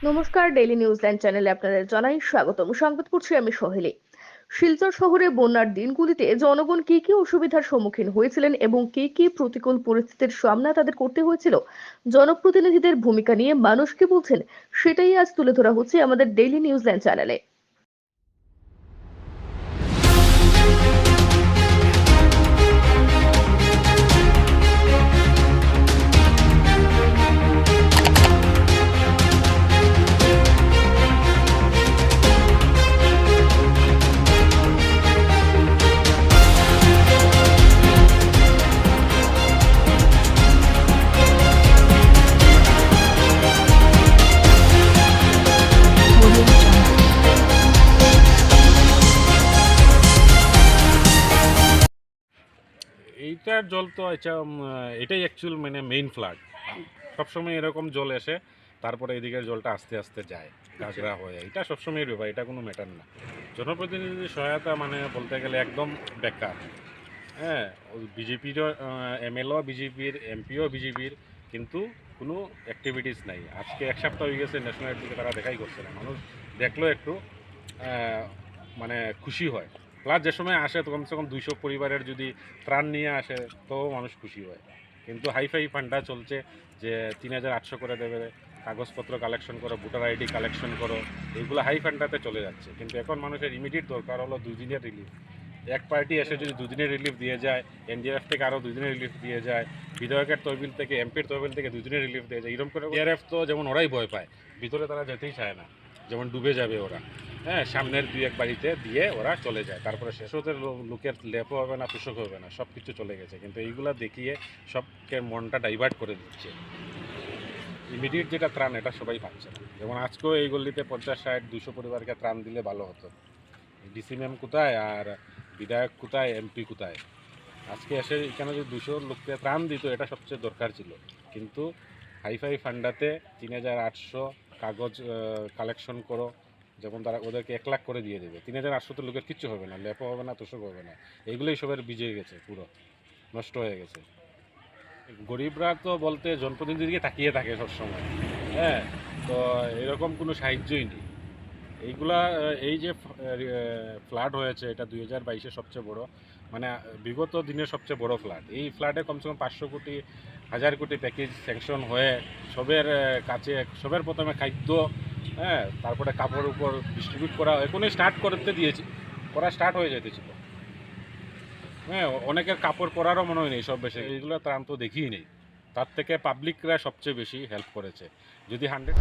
নমস্কার, daily New Zealand চ্যানেলে আপনাদের জানাই স্বাগতম। সংবাদ পড়ছি আমি সোহেলি। শিলচর শহরে বন্যার দিনগুলিতে জনগণ কি কি অসুবিধার সম্মুখীন হয়েছিলেন এবং কি কি প্রতিকূল পরিস্থিতির সামনা তাদের করতে হয়েছিল, জনপ্রতিনিধিদের ভূমিকা নিয়ে মানুষ কি বলছেন, সেটাই আজ তুলে ধরা হচ্ছে আমাদের ডেইলি নিউজিল্যান্ড চ্যানেলে। এইটার জল তো আচ্ছা এটাই অ্যাকচুয়াল মানে মেইন ফ্লাড। সবসময় এরকম জল এসে তারপরে এদিকের জলটা আস্তে আস্তে যায় ঘাগরা হয়ে, এটা সবসময়ের ব্যাপার, এটা কোনো ম্যাটার না। জনপ্রতিনিধির সহায়তা মানে বলতে গেলে একদম বেকার। হ্যাঁ, বিজেপিরও এমএলও বিজেপির, এমপিও বিজেপির, কিন্তু কোনো অ্যাক্টিভিটিস নাই। আজকে এক সপ্তাহ হয়ে গেছে ন্যাশনাল দিকে তারা দেখাই করছে না। মানুষ দেখলেও একটু মানে খুশি হয়। প্লাস যে সময় আসে তো কমসে কম 200 পরিবারের যদি ত্রাণ নিয়ে আসে তো মানুষ খুশি হয়। কিন্তু হাইফাই ফান্ডা চলছে যে 3800 করে দেবে, কাগজপত্র কালেকশন করো, ভোটার আইডি কালেকশন করো, এইগুলো হাই ফান্ডাতে চলে যাচ্ছে। কিন্তু এখন মানুষের ইমিডিয়েট দরকার হলো 2 দিনের রিলিফ। এক পার্টি এসে যদি 2 দিনের রিলিফ দিয়ে যায়, এনডিআরএফ থেকে আরও 2 দিনের রিলিফ দিয়ে যায়, বিধায়কের তহবিল থেকে, এমপির তহবিল থেকে 2 দিনের রিলিফ দিয়ে যায়, এরকম করে এনডিআরএফ তো যেমন ওরাই ভয় পায়, ভিতরে তারা যেতেই চায় না, যেমন ডুবে যাবে ওরা। হ্যাঁ, সামনের 2-1 বাড়িতে দিয়ে ওরা চলে যায়, তারপরে শেষ হতে লোকের লেপও হবে না, তুষক হবে না, সব কিছু চলে গেছে। কিন্তু এইগুলা দেখিয়ে সবকে মনটা ডাইভার্ট করে দিচ্ছে। ইমিডিয়েট যেটা ত্রাণ এটা সবাই পাচ্ছে না। যেমন আজকেও এই গল্লিতে 50-60-200 পরিবারকে ত্রাণ দিলে ভালো হতো। ডিসি ম্যাম কোথায় আর বিধায়ক কোথায়, এমপি কোথায়? আজকে এসে এখানে যদি 200 লোককে ত্রাণ দিত, এটা সবচেয়ে দরকার ছিল। কিন্তু হাইফাই ফান্ডাতে 3800 কাগজ কালেকশন করো, যেমন তারা ওদেরকে 1 লাখ করে দিয়ে দেবে। 3800 তো লোকের কিচ্ছু হবে না, লেপও হবে না, তোষক হবে না। এগুলোই সবের বিজে গেছে, পুরো নষ্ট হয়ে গেছে। গরিবরা তো বলতে জনপ্রতিনিধিকে তাকিয়ে থাকে সবসময়। হ্যাঁ, তো এরকম কোনো সাহায্যই নেই। এইগুলা এই যে ফ্লাড হয়েছে, এটা 2022-এর সবচেয়ে বড়, মানে বিগত দিনের সবচেয়ে বড় ফ্লাড। এই ফ্লাডে কমসে কম 500 কোটি 1000 কোটি প্যাকেজ স্যাংশন হয়ে সবের কাছে, সবের প্রথমে খাদ্য, হ্যাঁ, তারপরে কাপড় উপর ডিস্ট্রিবিউট করা এখনই স্টার্ট করতে দিয়েছে, করা স্টার্ট হয়ে যেতেছিল। হ্যাঁ, অনেকের কাপড় পরারও মনে হয় নেই, সব বেশি এইগুলো ত্রাণ তো দেখিই নেই। তার থেকে পাবলিকরা সবচেয়ে বেশি হেল্প করেছে। যদি 100